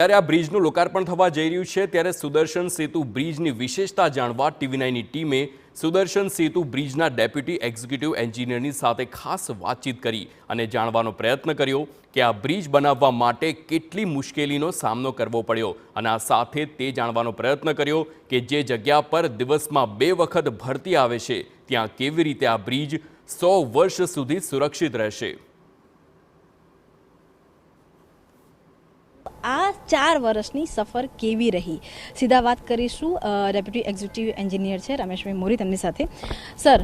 ત્યારે આ બ્રિજનું લોકાર્પણ થવા જઈ રહ્યું છે ત્યારે સુદર્શન સેતુ બ્રિજની વિશેષતા જાણવા TV9ની ટીમે સુદર્શન સેતુ બ્રિજના ડેપ્યુટી એક્ઝિક્યુટિવ એન્જિનિયરની સાથે ખાસ વાતચીત કરી અને જાણવાનો પ્રયત્ન કર્યો કે આ બ્રિજ બનાવવા માટે કેટલી મુશ્કેલીનો સામનો કરવો પડ્યો અને આ સાથે તે જાણવાનો પ્રયત્ન કર્યો કે જે જગ્યા પર દિવસમાં 2 વખત ભરતી આવે છે ત્યાં કેવી રીતે આ બ્રિજ 100 વર્ષ સુધી સુરક્ષિત રહેશે। આ 4 વર્ષની સફર કેવી રહી સીધા વાત કરીશું ડેપ્યુટી એક્ઝિક્યુટિવ એન્જિનિયર છે રમેશભાઈ મોરી તેમની સાથે। સર,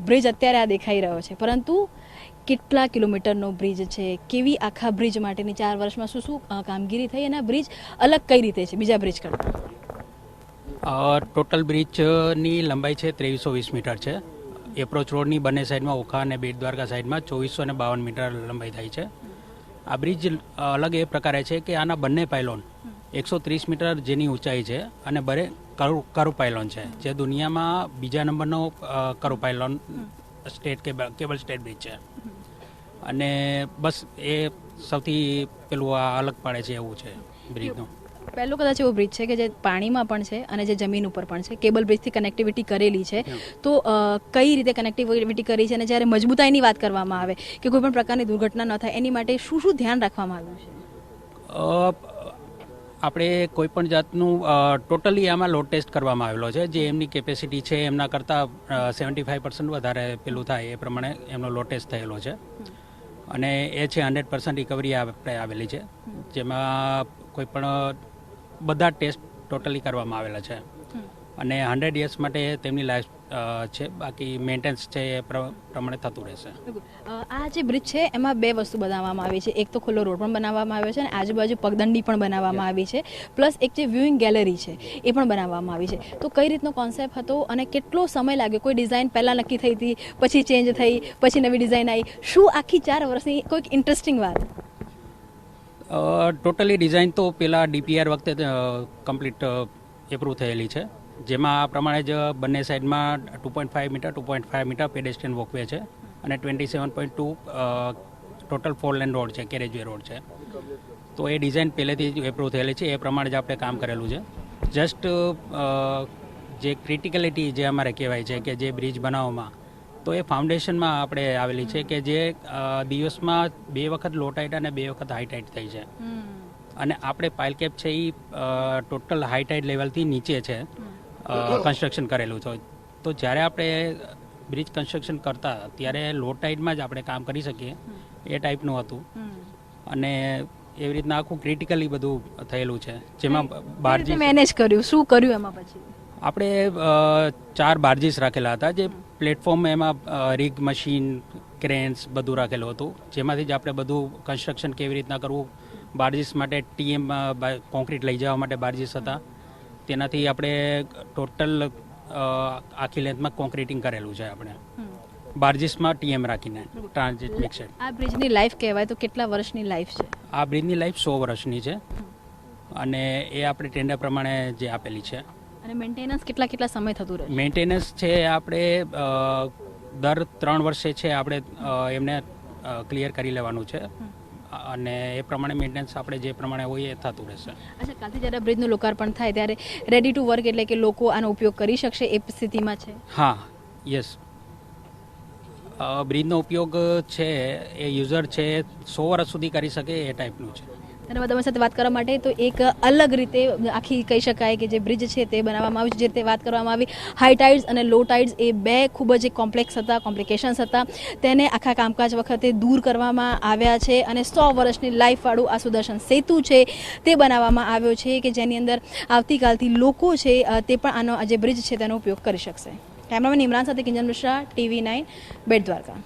બ્રિજ અત્યારે આ દેખાઈ રહ્યો છે પરંતુ કેટલા કિલોમીટરનો બ્રિજ છે, કેવી આખા બ્રિજ માટેની 4 વર્ષમાં શું શું કામગીરી થઈ અને આ બ્રિજ અલગ કઈ રીતે છે બીજા બ્રિજ કરતાં? ટોટલ બ્રિજની લંબાઈ છે 2320 મીટર છે। એપ્રોચ રોડની બંને સાઈડમાં ઓખા અને બેટ દ્વારકા સાઈડમાં 2452 મીટર લંબાઈ થાય છે। આ બ્રિજ અલગ એ પ્રકારે છે કે આના બંને પાયલોન 130 મીટર જેની ઊંચાઈ છે અને બરે કરુ પાયલોન છે, જે દુનિયામાં બીજા નંબરનો કરુ પાયલોન કેબલ સ્ટેટ બ્રિજ છે અને બસ એ સૌથી પેલું આ અલગ પાડે છે એવું છે બ્રિજનું। પહેલો કદાચ એવો બ્રિજ છે કે જે પાણીમાં પણ છે અને જે જમીન ઉપર પણ છે, કેબલ બ્રિજથી કનેક્ટિવિટી કરેલી છે, તો કઈ રીતે કનેક્ટિવિટી કરી છે અને જ્યારે મજબૂતાઈની વાત કરવામાં આવે કે કોઈ પણ પ્રકારની દુર્ઘટના ન થાય એની માટે શું શું ધ્યાન રાખવામાં આવ્યું છે? આપણે કોઈ પણ જાતનું ટોટલી આમાં લોડ ટેસ્ટ કરવામાં આવેલો છે, જે એમની કેપેસિટી છે એમના કરતાં 75% વધારે પેલું થાય એ પ્રમાણે એમનો લોડ ટેસ્ટ થયેલો છે અને એ છે 100% રિકવરી આપણે આવેલી છે, જેમાં કોઈ પણ બધા ટેસ્ટ ટોટલી કરવામાં આવેલા છે અને 100 યર્સ માટે તેમની લાઈફ છે, બાકી મેન્ટેનન્સ છે એ પ્રમાણે થતું રહેશે। આ જે બ્રિજ છે એમાં 2 વસ્તુ બનાવવામાં આવી છે, એક તો ખુલ્લો રોડ પણ બનાવવામાં આવ્યો છે અને આજુબાજુ પગદંડી પણ બનાવવામાં આવી છે, પ્લસ એક જે વ્યુઇંગ ગેલેરી છે એ પણ બનાવવામાં આવી છે। તો કઈ રીતનો કોન્સેપ્ટ હતો અને કેટલો સમય લાગ્યો? કોઈ ડિઝાઇન પહેલાં નક્કી થઈ હતી, પછી ચેન્જ થઈ, પછી નવી ડિઝાઇન આવી, શું આખી 4 વર્ષની કોઈક ઇન્ટરેસ્ટિંગ વાત? ટોટલી ડિઝાઇન તો પેલા DPR વખતે કમ્પ્લીટ એપ્રૂવ થયેલી છે, જેમાં આ પ્રમાણે જ બંને સાઈડમાં 2.5 મીટર પેડેસ્ટ્રિયન વોકવે છે અને 27.2 ટોટલ 4 લેન રોડ છે, કેરેજવે રોડ છે। તો એ ડિઝાઇન પહેલેથી જ એપ્રૂવ થયેલી છે, એ પ્રમાણે જ આપણે કામ કરેલું છે। જસ્ટ જે ક્રિટિકલિટી જે અમારે કહેવાય છે કે જે બ્રિજ બનાવવામાં, તો એ ફાઉન્ડેશનમાં આપણે આવેલી છે કે જે દિવસમાં 2 વખત લો ટાઇડ અને 2 વખત હાઈ ટાઇડ થઈ છે અને આપણે પાઇલ કેપ છે એ ટોટલ હાઈ ટાઇડ લેવલથી નીચે છે કન્સ્ટ્રક્શન કરેલું છે। તો જ્યારે આપણે બ્રિજ કન્સ્ટ્રક્શન કરતા ત્યારે લો ટાઇડમાં જ આપણે કામ કરી શકીએ એ ટાઈપનું હતું અને એવી રીતના આખું ક્રિટિકલી બધું થયેલું છે, જેમાં બારજી મેનેજ કર્યું, શું કર્યું એમાં? પછી આપણે 4 બાર્જીસ રાખેલા હતા, જે પ્લેટફોર્મ એમાં રિગ મશીન ક્રેન્સ બધું રાખેલું હતું, જેમાંથી જ આપણે બધું કન્સ્ટ્રક્શન કેવી રીતના કરવું, બાર્જીસ માટે TM કોન્ક્રીટ લઈ જવા માટે બાર્જીસ હતા, તેનાથી આપણે ટોટલ આખી લેન્થમાં કોન્ક્રીટિંગ કરેલું છે આપણે બાર્જીસમાં TM રાખીને ટ્રાન્ઝિટ મિક્સર। આ બ્રિજની લાઈફ કહેવાય તો કેટલા વર્ષની લાઈફ છે? આ બ્રિજની લાઈફ 100 વર્ષની છે અને એ આપણે ટેન્ડર પ્રમાણે જે આપેલી છે। અને મેન્ટેનન્સ કેટલા સમય થતું રહે? મેન્ટેનન્સ છે આપણે દર 3 વર્ષે છે આપણે એમને ક્લિયર કરી લેવાનું છે અને એ પ્રમાણે મેન્ટેનન્સ આપણે જે પ્રમાણે હોય એ થતું રહેશે। અચ્છા, કાલથી જ્યારે બ્રિજનું લોકાર્પણ થાય ત્યારે રેડી ટુ વર્ક એટલે કે લોકો આનો ઉપયોગ કરી શકશે એ સ્થિતિમાં છે? હા, યસ, બ્રિજનો ઉપયોગ છે એ યુઝર છે 100 વર્ષ સુધી કરી શકે એ ટાઈપનું છે। ધન્યવાદ તમારી સાથે વાત કરવા માટે। તો એક અલગ રીતે આખી કહી શકાય કે જે બ્રિજ છે તે બનાવવામાં આવ્યું છે, જે રીતે વાત કરવામાં આવી, હાઈ ટાઇડ્સ અને લો ટાઇડ્સ એ 2 ખૂબ જ કોમ્પ્લેક્સ હતા, કોમ્પ્લિકેશન્સ હતા, તેને આખા કામકાજ વખતે દૂર કરવામાં આવ્યા છે અને 100 વર્ષની લાઈફવાળું આ સુદર્શન સેતુ છે તે બનાવવામાં આવ્યો છે કે જેની અંદર આવતીકાલથી લોકો છે તે પણ આનો જે બ્રિજ છે તેનો ઉપયોગ કરી શકશે। કેમેરામેન ઇમરાન સાથે કિંજલ મિશ્રા, TV9 બેટ દ્વારકા।